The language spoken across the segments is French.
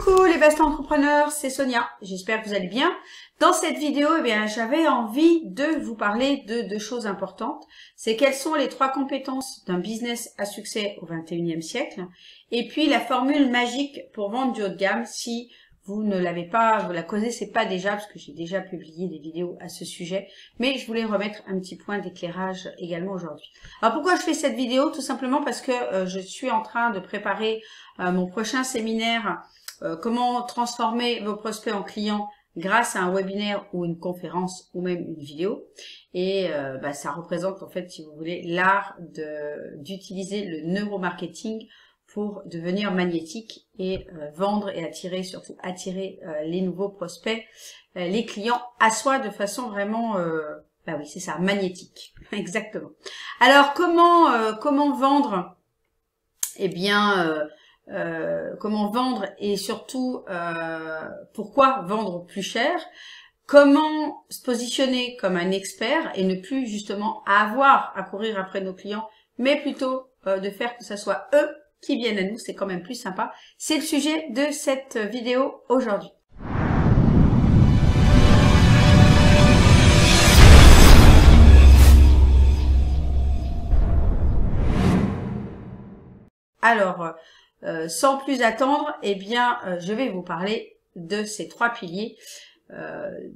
Coucou les vastes entrepreneurs, c'est Sonia, j'espère que vous allez bien. Dans cette vidéo, j'avais envie de vous parler de deux choses importantes. C'est quelles sont les 3 compétences d'un business à succès au 21e siècle et puis la formule magique pour vendre du haut de gamme si vous ne l'avez pas, vous la connaissez pas déjà parce que j'ai déjà publié des vidéos à ce sujet, mais je voulais remettre un petit point d'éclairage également aujourd'hui. Alors pourquoi je fais cette vidéo? Tout simplement parce que je suis en train de préparer mon prochain séminaire, comment transformer vos prospects en clients grâce à un webinaire ou une conférence ou même une vidéo. Et ça représente en fait, si vous voulez, l'art d'utiliser le neuromarketing pour devenir magnétique et vendre et attirer, surtout attirer les nouveaux prospects, les clients à soi de façon vraiment, oui c'est ça, magnétique, exactement. Alors comment vendre? Comment vendre et surtout pourquoi vendre plus cher? Comment se positionner comme un expert et ne plus justement avoir à courir après nos clients, mais plutôt de faire que ce soit eux qui viennent à nous, c'est quand même plus sympa. C'est le sujet de cette vidéo aujourd'hui. Alors, sans plus attendre, je vais vous parler de ces 3 piliers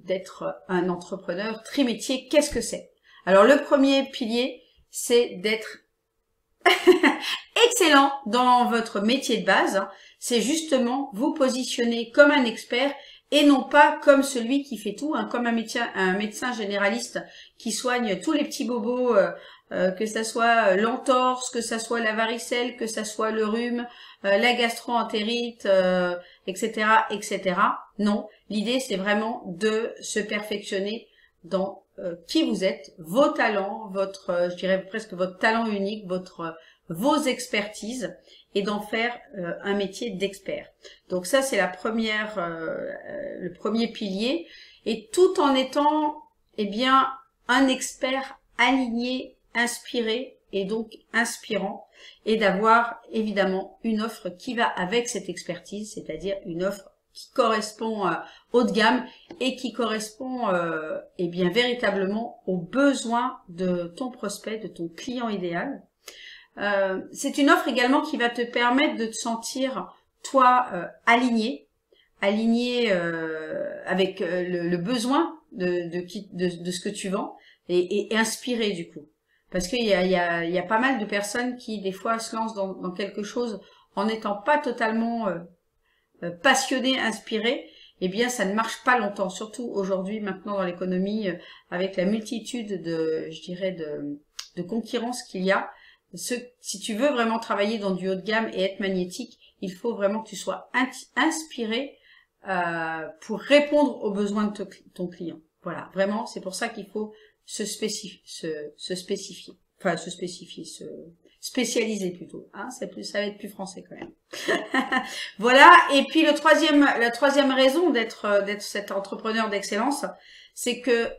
d'être un entrepreneur trimétier. Qu'est-ce que c'est? Alors, le premier pilier, c'est d'être excellent dans votre métier de base. C'est justement vous positionner comme un expert et non pas comme celui qui fait tout, comme un médecin généraliste qui soigne tous les petits bobos, que ça soit l'entorse, que ça soit la varicelle, que ça soit le rhume, la gastro-entérite, etc., etc. Non, l'idée c'est vraiment de se perfectionner dans qui vous êtes, vos talents, je dirais presque votre talent unique, vos expertises, et d'en faire un métier d'expert. Donc ça c'est le premier pilier, et tout en étant un expert aligné, inspiré et donc inspirant, et d'avoir évidemment une offre qui va avec cette expertise, c'est-à-dire une offre qui correspond haut de gamme et qui correspond véritablement aux besoins de ton prospect, de ton client idéal. C'est une offre également qui va te permettre de te sentir toi aligné avec le besoin de ce que tu vends et inspiré du coup. Parce qu'il y a pas mal de personnes qui des fois se lancent dans quelque chose en n'étant pas totalement passionné, inspiré, ça ne marche pas longtemps, surtout aujourd'hui, maintenant dans l'économie, avec la multitude de concurrence qu'il y a. Si tu veux vraiment travailler dans du haut de gamme et être magnétique, il faut vraiment que tu sois inspiré pour répondre aux besoins de ton client. Voilà, vraiment, c'est pour ça qu'il faut se spécialiser plutôt, hein, ça va être plus français quand même. Voilà, et puis la troisième raison d'être cet entrepreneur d'excellence, c'est que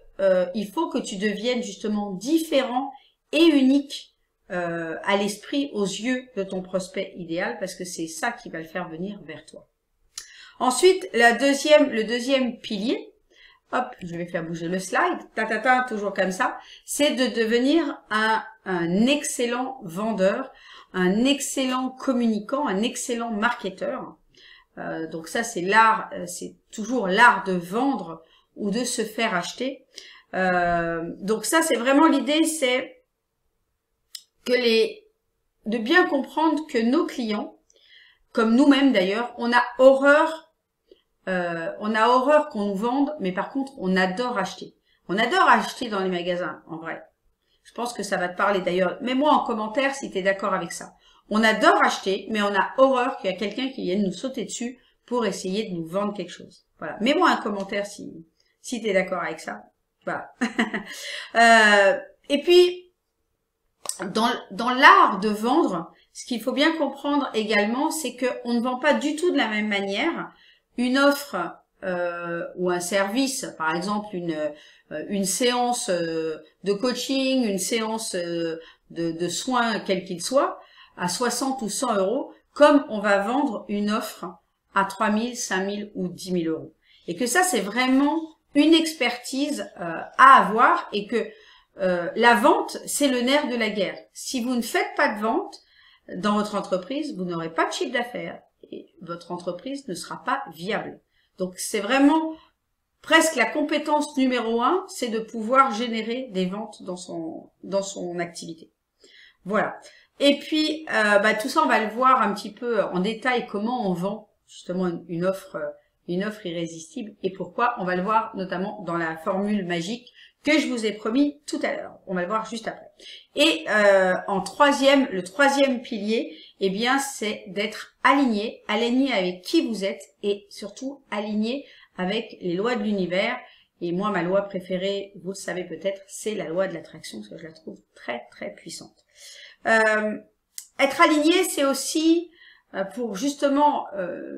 il faut que tu deviennes justement différent et unique à l'esprit, aux yeux de ton prospect idéal, parce que c'est ça qui va le faire venir vers toi. Ensuite, le deuxième pilier, hop, je vais faire bouger le slide, toujours comme ça, c'est de devenir un excellent vendeur, un excellent communicant, un excellent marketeur. Donc ça, c'est toujours l'art de vendre ou de se faire acheter. Donc ça, c'est vraiment l'idée, c'est de bien comprendre que nos clients, comme nous-mêmes d'ailleurs, on a horreur qu'on nous vende, mais par contre, on adore acheter. On adore acheter dans les magasins, en vrai. Je pense que ça va te parler d'ailleurs. Mets-moi en commentaire si tu es d'accord avec ça. On adore acheter, mais on a horreur qu'il y a quelqu'un qui vienne nous sauter dessus pour essayer de nous vendre quelque chose. Voilà. Mets-moi un commentaire si tu es d'accord avec ça. Voilà. Et puis, dans l'art de vendre, ce qu'il faut bien comprendre également, c'est qu'on ne vend pas du tout de la même manière une offre ou un service, par exemple une séance de coaching, une séance de soins quel qu'il soit, à 60 ou 100 euros, comme on va vendre une offre à 3 000, 5 000 ou 10 000 euros. Et que ça, c'est vraiment une expertise à avoir et que la vente, c'est le nerf de la guerre. Si vous ne faites pas de vente dans votre entreprise, vous n'aurez pas de chiffre d'affaires et votre entreprise ne sera pas viable. Donc, c'est vraiment presque la compétence numéro 1, c'est de pouvoir générer des ventes dans son activité. Voilà. Et puis, tout ça, on va le voir un petit peu en détail comment on vend justement une offre irrésistible et pourquoi. On va le voir notamment dans la formule magique que je vous ai promis tout à l'heure. On va le voir juste après. Et le troisième pilier, eh bien, c'est d'être aligné avec qui vous êtes et surtout aligné avec les lois de l'univers. Et moi, ma loi préférée, vous le savez peut-être, c'est la loi de l'attraction, parce que je la trouve très, très puissante. Être aligné, c'est aussi pour justement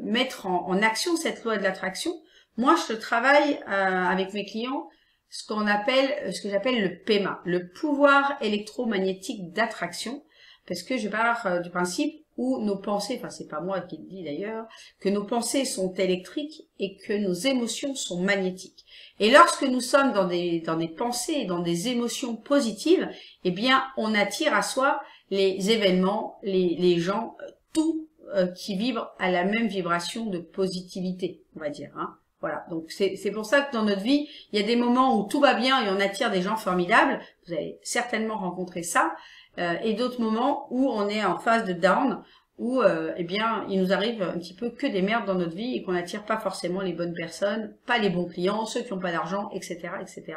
mettre en action cette loi de l'attraction. Moi, je travaille avec mes clients ce que j'appelle le PEMA, le pouvoir électromagnétique d'attraction, parce que je pars du principe où nos pensées, enfin c'est pas moi qui le dis d'ailleurs, que nos pensées sont électriques et que nos émotions sont magnétiques. Et lorsque nous sommes dans des pensées, dans des émotions positives, eh bien on attire à soi les événements, les gens, tout qui vibre à la même vibration de positivité, on va dire, hein. Voilà, donc c'est pour ça que dans notre vie, il y a des moments où tout va bien et on attire des gens formidables, vous avez certainement rencontré ça, et d'autres moments où on est en phase de down, où eh bien il nous arrive un petit peu que des merdes dans notre vie et qu'on n'attire pas forcément les bonnes personnes, pas les bons clients, ceux qui n'ont pas d'argent, etc., etc.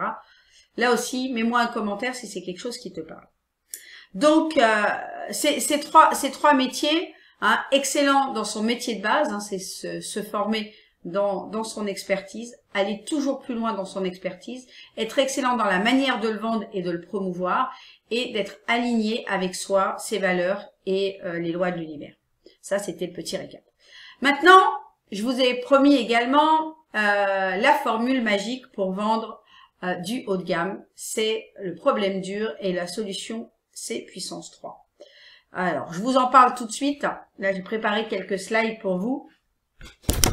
Là aussi, mets-moi un commentaire si c'est quelque chose qui te parle. Donc ces trois métiers, hein, excellent dans son métier de base, hein, c'est se former dans son expertise, aller toujours plus loin dans son expertise, être excellent dans la manière de le vendre et de le promouvoir, et d'être aligné avec soi, ses valeurs et les lois de l'univers. Ça, c'était le petit récap. Maintenant, je vous ai promis également la formule magique pour vendre du haut de gamme. C'est le problème dur et la solution, c'est puissance 3. Alors, je vous en parle tout de suite. Là, j'ai préparé quelques slides pour vous.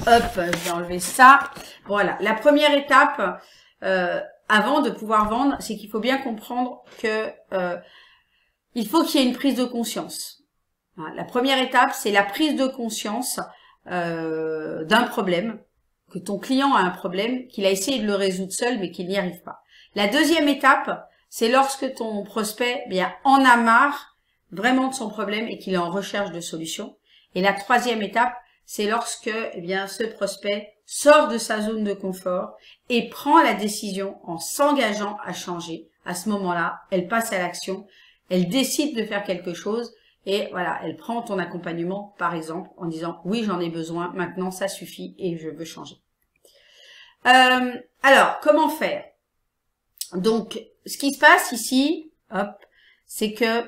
Hop, je vais enlever ça. Voilà, la première étape avant de pouvoir vendre, c'est qu'il faut bien comprendre que il faut qu'il y ait une prise de conscience. Voilà, la première étape, c'est la prise de conscience d'un problème, que ton client a un problème, qu'il a essayé de le résoudre seul, mais qu'il n'y arrive pas. La deuxième étape, c'est lorsque ton prospect en a marre vraiment de son problème et qu'il est en recherche de solutions. Et la troisième étape, c'est lorsque ce prospect sort de sa zone de confort et prend la décision en s'engageant à changer. À ce moment-là, elle passe à l'action, elle décide de faire quelque chose et voilà, elle prend ton accompagnement par exemple en disant « oui, j'en ai besoin, maintenant ça suffit et je veux changer ». Alors, comment faire? Donc, ce qui se passe ici, hop, c'est que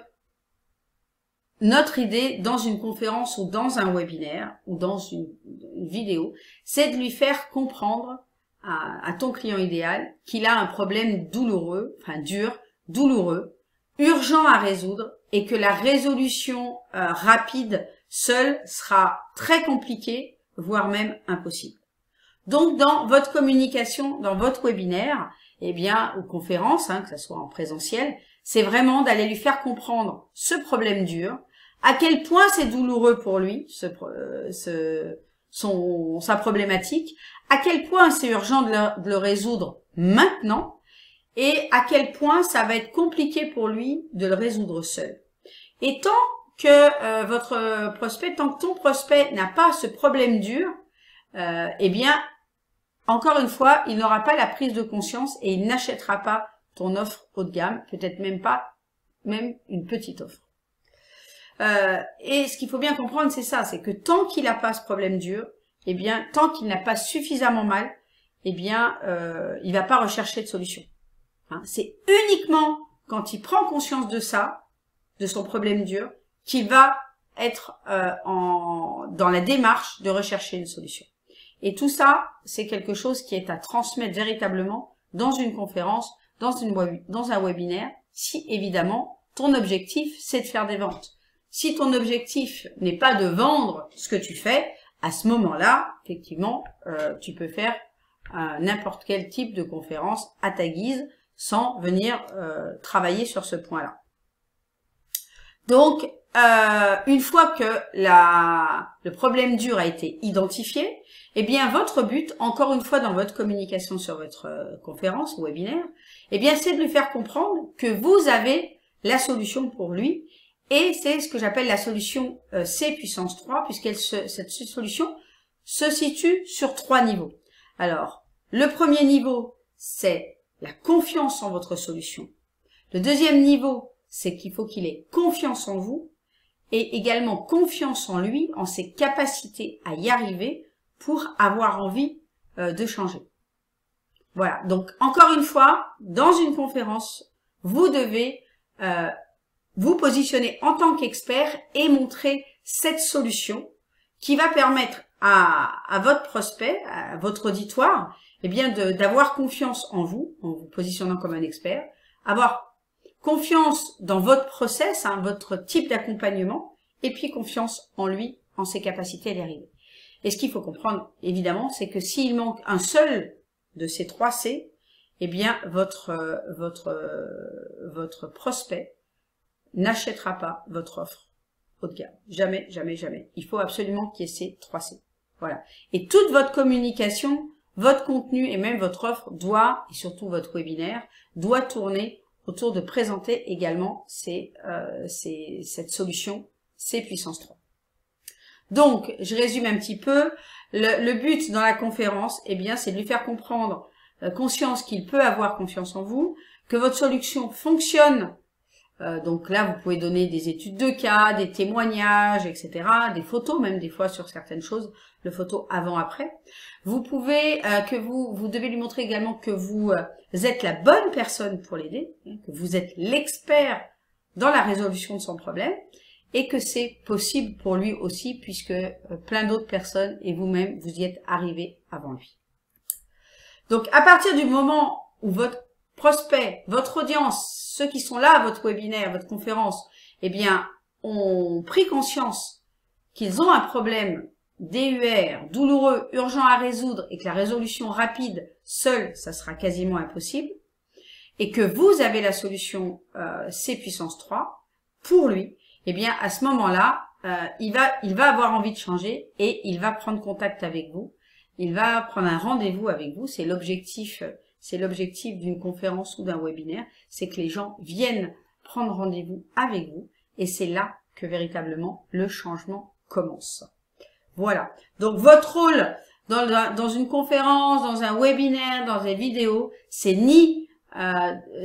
notre idée dans une conférence ou dans un webinaire ou dans une vidéo, c'est de lui faire comprendre à ton client idéal qu'il a un problème douloureux, enfin dur, douloureux, urgent à résoudre et que la résolution rapide seule sera très compliquée, voire même impossible. Donc dans votre communication, dans votre webinaire, ou conférence, que ce soit en présentiel, c'est vraiment d'aller lui faire comprendre ce problème dur, à quel point c'est douloureux pour lui, sa problématique, à quel point c'est urgent de le résoudre maintenant, et à quel point ça va être compliqué pour lui de le résoudre seul. Et tant que tant que ton prospect n'a pas ce problème dur, encore une fois, il n'aura pas la prise de conscience et il n'achètera pas ton offre haut de gamme, peut-être même pas une petite offre. Et ce qu'il faut bien comprendre, c'est ça, c'est que tant qu'il n'a pas ce problème dur, tant qu'il n'a pas suffisamment mal, il va pas rechercher de solution. C'est uniquement quand il prend conscience de ça, de son problème dur, qu'il va être dans la démarche de rechercher une solution. Et tout ça, c'est quelque chose qui est à transmettre véritablement dans une conférence, dans un webinaire, si évidemment ton objectif c'est de faire des ventes. Si ton objectif n'est pas de vendre ce que tu fais, à ce moment-là, effectivement, tu peux faire n'importe quel type de conférence à ta guise sans venir travailler sur ce point-là. Donc, une fois que le problème dur a été identifié, eh bien, votre but, encore une fois dans votre communication sur votre conférence ou webinaire, eh bien, c'est de lui faire comprendre que vous avez la solution pour lui. Et c'est ce que j'appelle la solution C puissance 3, cette solution se situe sur 3 niveaux. Alors, le premier niveau, c'est la confiance en votre solution. Le deuxième niveau, c'est qu'il faut qu'il ait confiance en vous et également confiance en lui, en ses capacités à y arriver pour avoir envie de changer. Voilà, donc encore une fois, dans une conférence, vous devez vous positionner en tant qu'expert et montrer cette solution qui va permettre à votre prospect, à votre auditoire, eh bien d'avoir confiance en vous positionnant comme un expert, avoir confiance dans votre process, votre type d'accompagnement, et puis confiance en lui, en ses capacités à y arriver. Et ce qu'il faut comprendre, évidemment, c'est que s'il manque un seul de ces 3 C, eh bien votre prospect n'achètera pas votre offre haut de gamme. Jamais, jamais, jamais. Il faut absolument qu'il y ait ces 3 C. Voilà. Et toute votre communication, votre contenu et même votre offre doit, et surtout votre webinaire, doit tourner autour de présenter également cette solution C puissance 3. Donc, je résume un petit peu. Le but dans la conférence, eh bien, c'est de lui faire comprendre conscience qu'il peut avoir confiance en vous, que votre solution fonctionne. Donc là, vous pouvez donner des études de cas, des témoignages, etc., des photos, même des fois sur certaines choses, le photo avant-après. Vous pouvez, vous devez lui montrer également que vous êtes la bonne personne pour l'aider, que vous êtes l'expert dans la résolution de son problème, et que c'est possible pour lui aussi, puisque plein d'autres personnes et vous-même, vous y êtes arrivé avant lui. Donc, à partir du moment où votre prospect, votre audience, ceux qui sont là à votre webinaire, votre conférence, eh bien, ont pris conscience qu'ils ont un problème DUR, douloureux, urgent à résoudre, et que la résolution rapide, seule, ça sera quasiment impossible, et que vous avez la solution C puissance 3 pour lui, eh bien, à ce moment-là, il va avoir envie de changer et il va prendre contact avec vous. Il va prendre un rendez-vous avec vous. C'est l'objectif d'une conférence ou d'un webinaire. C'est que les gens viennent prendre rendez-vous avec vous. Et c'est là que véritablement le changement commence. Voilà. Donc, votre rôle dans une conférence, dans un webinaire, dans des vidéos, c'est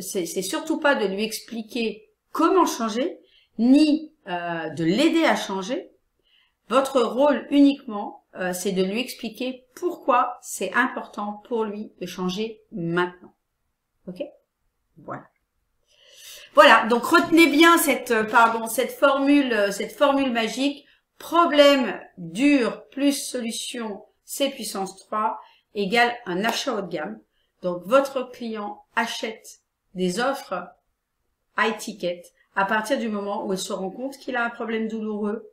c'est surtout pas de lui expliquer comment changer, ni de l'aider à changer. Votre rôle uniquement, c'est de lui expliquer pourquoi c'est important pour lui de changer maintenant. Ok? Voilà. Voilà, donc retenez bien cette formule magique. Problème dur plus solution C puissance 3 égale un achat haut de gamme. Donc votre client achète des offres high ticket à partir du moment où il se rend compte qu'il a un problème douloureux,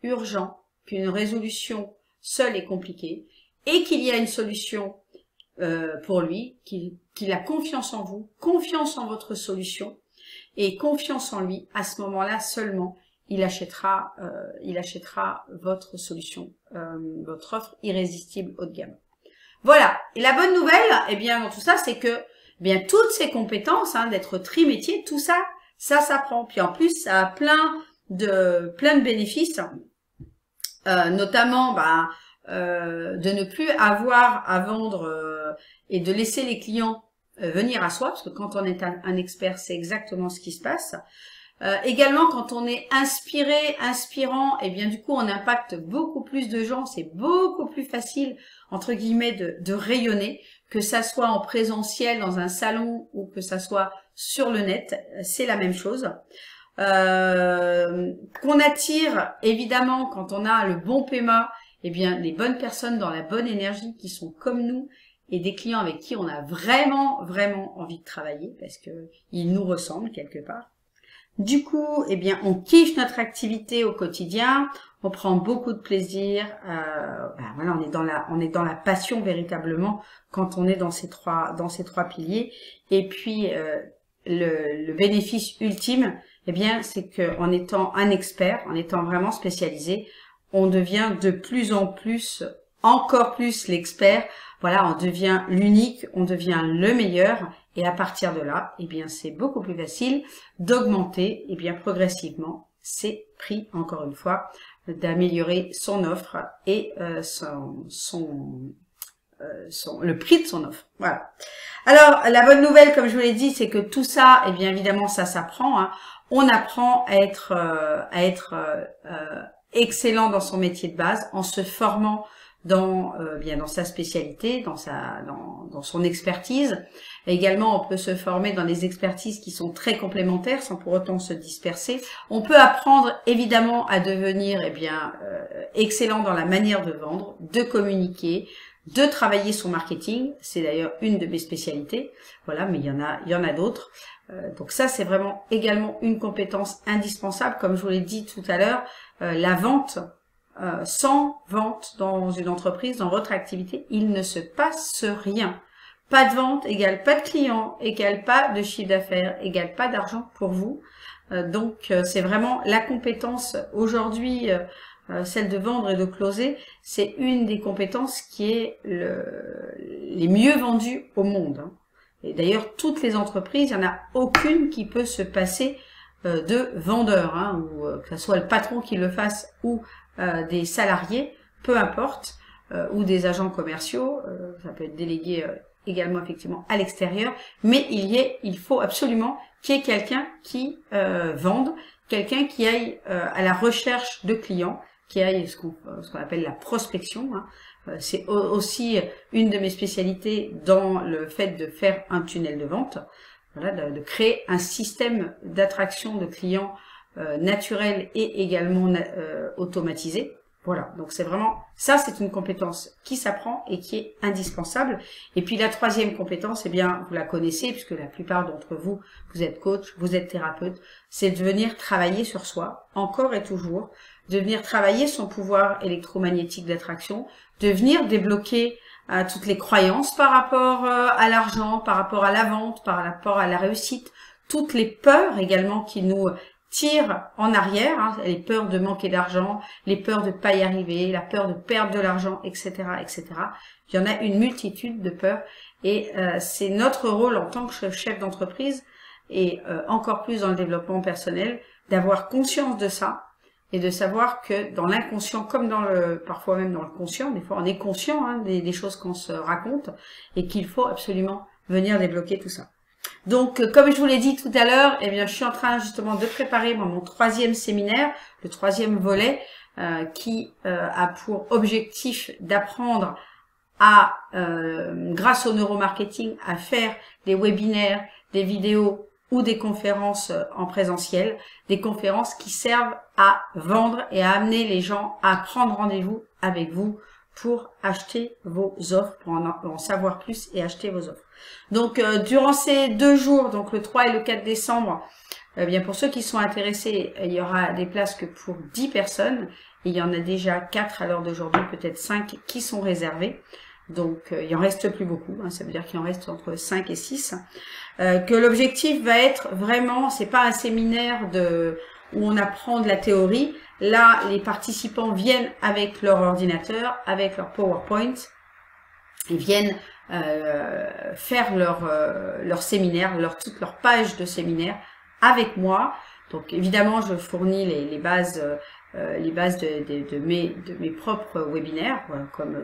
urgent, qu'une résolution seule est compliquée, et qu'il y a une solution pour lui, qu'il a confiance en vous, confiance en votre solution, et confiance en lui. À ce moment-là seulement, il achètera votre solution, votre offre irrésistible haut de gamme. Voilà. Et la bonne nouvelle, eh bien, dans tout ça, c'est que, eh bien, toutes ces compétences, d'être tri-métier, tout ça, ça s'apprend. Puis en plus, ça a plein de bénéfices, notamment de ne plus avoir à vendre et de laisser les clients venir à soi, parce que quand on est un expert, c'est exactement ce qui se passe. Également, quand on est inspirant, et bien du coup, on impacte beaucoup plus de gens. C'est beaucoup plus facile, entre guillemets, de rayonner, que ça soit en présentiel dans un salon ou que ça soit sur le net. C'est la même chose. Qu'on attire, évidemment, quand on a le bon PMA, eh bien, les bonnes personnes dans la bonne énergie qui sont comme nous et des clients avec qui on a vraiment, vraiment envie de travailler parce que ils nous ressemblent quelque part. Du coup, eh bien, on kiffe notre activité au quotidien, on prend beaucoup de plaisir. Voilà, on est dans la passion véritablement quand on est dans ces trois piliers. Et puis le bénéfice ultime, eh bien, c'est que en étant un expert, en étant vraiment spécialisé, on devient de plus en plus, encore plus l'expert. Voilà, on devient l'unique, on devient le meilleur. Et à partir de là, eh bien, c'est beaucoup plus facile d'augmenter, eh bien, progressivement ses prix, encore une fois, d'améliorer son offre et le prix de son offre. Voilà. Alors, la bonne nouvelle, comme je vous l'ai dit, c'est que tout ça, eh bien, évidemment, ça s'apprend. Hein. On apprend à être excellent dans son métier de base en se formant dans sa spécialité, dans son expertise. Également, on peut se former dans des expertises qui sont très complémentaires sans pour autant se disperser. On peut apprendre évidemment à devenir excellent dans la manière de vendre, de communiquer, de travailler son marketing. C'est d'ailleurs une de mes spécialités. Voilà, mais il y en a d'autres. Donc ça, c'est vraiment également une compétence indispensable. Comme je vous l'ai dit tout à l'heure, la vente, sans vente dans une entreprise, dans votre activité, il ne se passe rien. Pas de vente égale pas de clients, égale pas de chiffre d'affaires, égale pas d'argent pour vous. Donc c'est vraiment la compétence aujourd'hui, celle de vendre et de closer, c'est une des compétences qui est les mieux vendues au monde. Hein. Et d'ailleurs, toutes les entreprises, il n'y en a aucune qui peut se passer de vendeur, hein, ou que ce soit le patron qui le fasse ou des salariés, peu importe, ou des agents commerciaux, ça peut être délégué également effectivement à l'extérieur, mais il faut absolument qu'il y ait quelqu'un qui vende, quelqu'un qui aille à la recherche de clients, qui aille ce qu'on appelle la prospection. Hein. C'est aussi une de mes spécialités dans le fait de faire un tunnel de vente, voilà, de créer un système d'attraction de clients naturel et également automatisé. Voilà, donc c'est vraiment, ça c'est une compétence qui s'apprend et qui est indispensable. Et puis la troisième compétence, eh bien, vous la connaissez puisque la plupart d'entre vous, vous êtes coach, vous êtes thérapeute, c'est de venir travailler sur soi, encore et toujours, de venir travailler son pouvoir électromagnétique d'attraction, de venir débloquer toutes les croyances par rapport à l'argent, par rapport à la vente, par rapport à la réussite, toutes les peurs également qui nous tirent en arrière, hein, les peurs de manquer d'argent, les peurs de pas y arriver, la peur de perdre de l'argent, etc., etc. Il y en a une multitude de peurs et c'est notre rôle en tant que chef d'entreprise et encore plus dans le développement personnel d'avoir conscience de ça et de savoir que dans l'inconscient comme parfois même dans le conscient, des fois on est conscient hein, des choses qu'on se raconte et qu'il faut absolument venir débloquer tout ça. Donc, comme je vous l'ai dit tout à l'heure, eh bien, je suis en train justement de préparer mon troisième séminaire, le troisième volet, qui a pour objectif d'apprendre à, grâce au neuromarketing, à faire des webinaires, des vidéos ou des conférences en présentiel, des conférences qui servent à vendre et à amener les gens à prendre rendez-vous avec vous pour acheter vos offres, pour en savoir plus et acheter vos offres. Donc, durant ces 2 jours, donc le 3 et le 4 décembre, bien pour ceux qui sont intéressés, il y aura des places que pour 10 personnes. Et il y en a déjà 4 à l'heure d'aujourd'hui, peut-être 5 qui sont réservés. Donc, il en reste plus beaucoup. Hein, ça veut dire qu'il en reste entre 5 et 6. Que l'objectif va être vraiment, c'est pas un séminaire où on apprend de la théorie. Là, les participants viennent avec leur ordinateur, avec leur PowerPoint. Ils viennent faire leur séminaire, toute leur page de séminaire avec moi. Donc évidemment, je fournis les bases de mes propres webinaires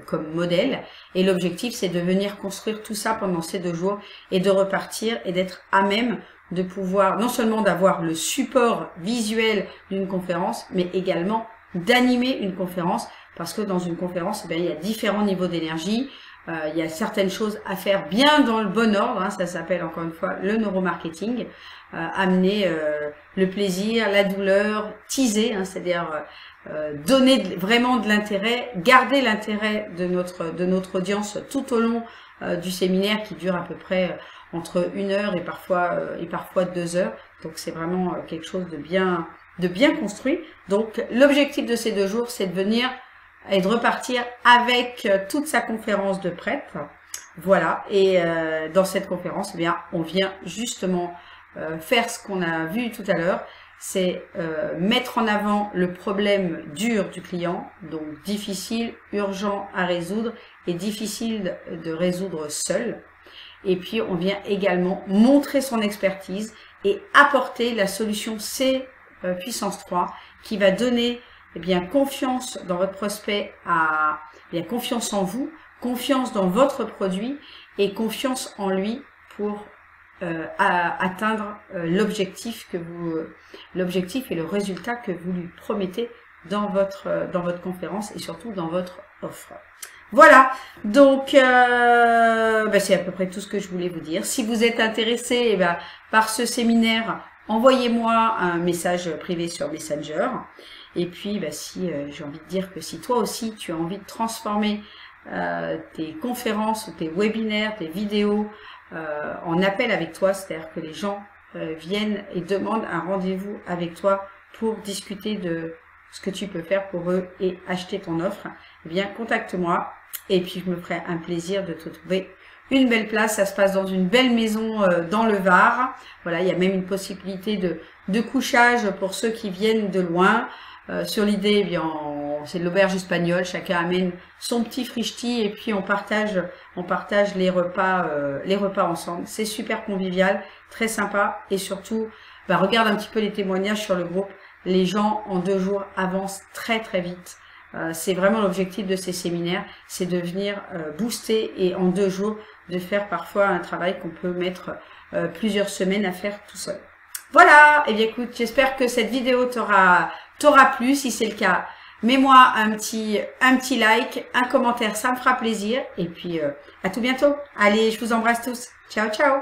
comme modèle. Et l'objectif, c'est de venir construire tout ça pendant ces 2 jours et de repartir et d'être à même de pouvoir non seulement d'avoir le support visuel d'une conférence, mais également d'animer une conférence, parce que dans une conférence, eh bien, il y a différents niveaux d'énergie. Il y a certaines choses à faire bien dans le bon ordre, hein, ça s'appelle encore une fois le neuromarketing. Amener le plaisir, la douleur, teaser, hein, c'est-à-dire donner vraiment de l'intérêt, garder l'intérêt de notre audience tout au long du séminaire qui dure à peu près entre 1 heure et parfois 2 heures. Donc c'est vraiment quelque chose de bien construit. Donc l'objectif de ces 2 jours, c'est de venir et de repartir avec toute sa conférence de prête. Voilà, et dans cette conférence, eh bien, on vient justement faire ce qu'on a vu tout à l'heure, c'est mettre en avant le problème dur du client, donc difficile, urgent à résoudre et difficile de résoudre seul. Et puis, on vient également montrer son expertise et apporter la solution C puissance 3 qui va donner confiance dans votre prospect, confiance en vous, confiance dans votre produit et confiance en lui pour atteindre l'objectif et le résultat que vous lui promettez dans votre conférence et surtout dans votre offre. Voilà, donc c'est à peu près tout ce que je voulais vous dire. Si vous êtes intéressé par ce séminaire, envoyez-moi un message privé sur Messenger. Et puis, j'ai envie de dire que si toi aussi tu as envie de transformer tes conférences ou tes webinaires, tes vidéos en appel avec toi, c'est-à-dire que les gens viennent et demandent un rendez-vous avec toi pour discuter de ce que tu peux faire pour eux et acheter ton offre, eh bien contacte-moi et puis je me ferai un plaisir de te trouver une belle place. Ça se passe dans une belle maison dans le Var. Voilà, il y a même une possibilité de couchage pour ceux qui viennent de loin. Sur l'idée, c'est de l'auberge espagnole. Chacun amène son petit frichti et puis on partage les repas ensemble. C'est super convivial, très sympa et surtout, regarde un petit peu les témoignages sur le groupe. Les gens en 2 jours avancent très très vite. C'est vraiment l'objectif de ces séminaires, c'est de venir booster et en 2 jours de faire parfois un travail qu'on peut mettre plusieurs semaines à faire tout seul. Voilà, et bien écoute, j'espère que cette vidéo t'aura plu. Si c'est le cas, mets-moi un petit like, un commentaire, ça me fera plaisir. Et puis à tout bientôt. Allez, je vous embrasse tous. Ciao, ciao.